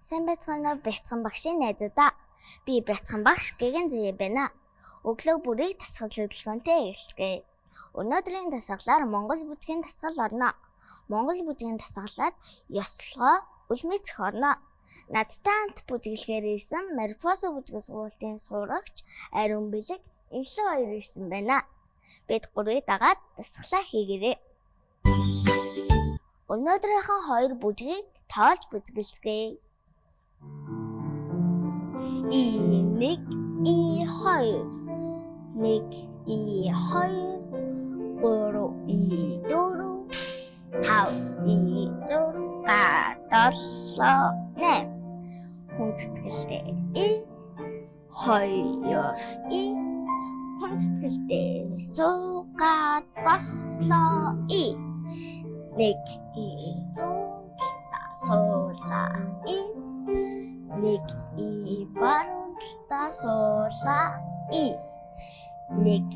Сайн байцгаана бяцхан багшийн найзуудаа. Би бяцхан багш гэгэн зээ байна. Өглөө бүрийг дасгал хөдөлгөөнтэй эхэлцгээе. Өнөөдрийн дасгалаар Монгол бүжгийн дасгал орно. Монгол бүжгийн дасгалаад ёслогоо үлмэцэх орно. Надтай хамт бүжиглэхээр ирсэн Марипосо бүжгийн сургуулийн сурагч Ариун Бэлэг Инхлэн хоёр ирсэн байна. Бид гурыг дагаад дасгалаа хийгээрэй. Өнөөдрийнхөө хоёр бүжгийг тоолж бүжиглэцгээе. Нэг хоёр нэг хоёр гурав дөрөв тав зураг долоо нэм хүндэтгэлтэй хоёр хүндэтгэлтэй суугаад бослоо нэг зүүнтаа суулаа нэг баруунтаа суулаа нэг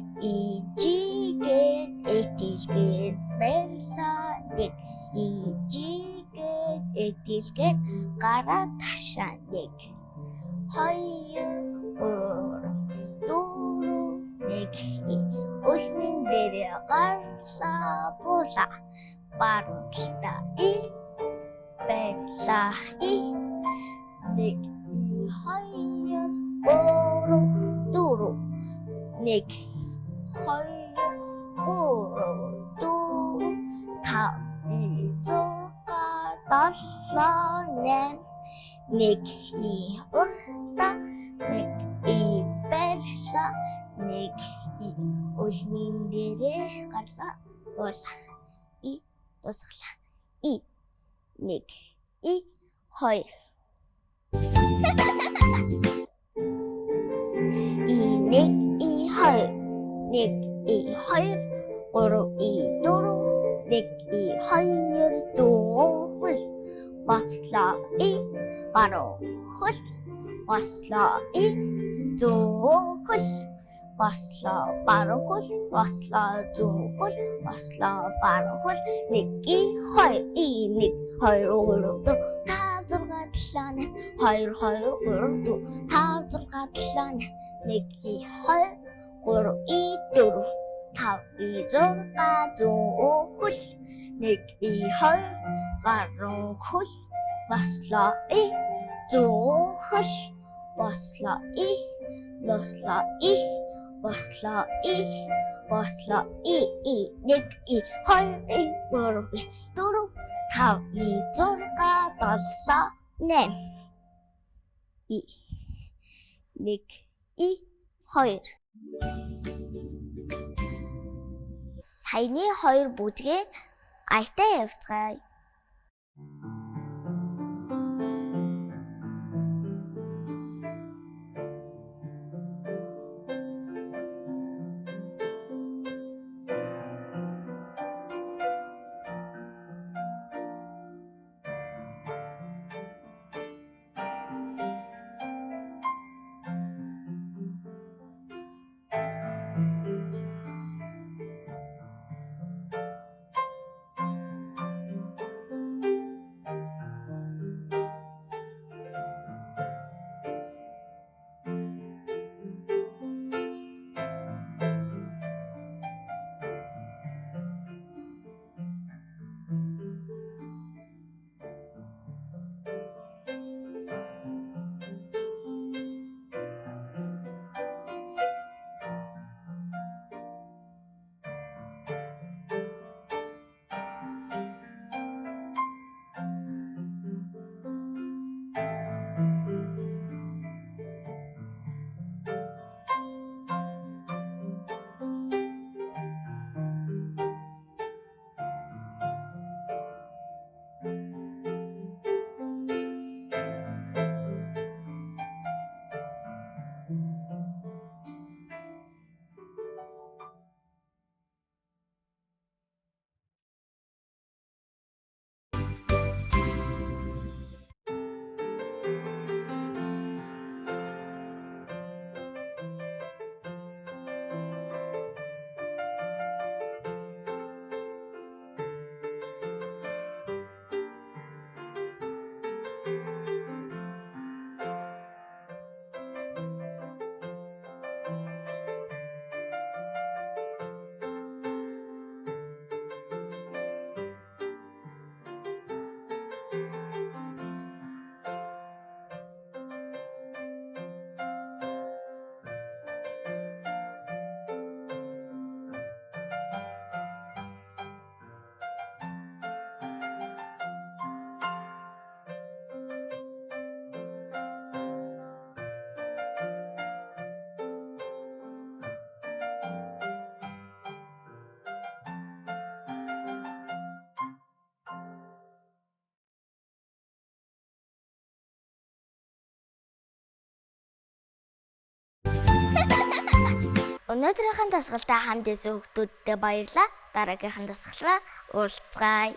жигээд этилгээд барьлаа нэг жигээд этилгээд гараа ташаа нэг хоёр дөрөв нэг үлмэн дээр гарлаа буулаа баруунтаа барьлаа нэг хоёр дөрөв нэг хоёр дөрөв тав зураг долоо нэм нэг урта нэг барьлаа нэг үлмэн дээрээ гарлаа буулаа тусглаа нэг хоёр нэг хоёр нэг хоёр гурав дөрөв нэг хоёр дөрөв бослоо баруун хөл бослоо зүүн хөл бослоо баруун хөл бослоо зүүн хөл бослоо баруун хөл нэг хоёр нэг хоёр дөрөв зураг талаа хоёр дөрөв тав зураг талаа нэг хоёр гурав дөрөв тав зураг зүүн хөл нэг хоёр баруун хөл бослоо зүүн хөл бослоо нэг хоёр дөрөв тав зураг долоо нэм нэг хоёр саяны хоёр бүжгийг аятай явуулцгаая. Өнөөдрийнхэн дасгалтай хамт исэн хүүхдүүдтэй баярлалаа. Дараагийнхын дасгалраа уулзцгаая.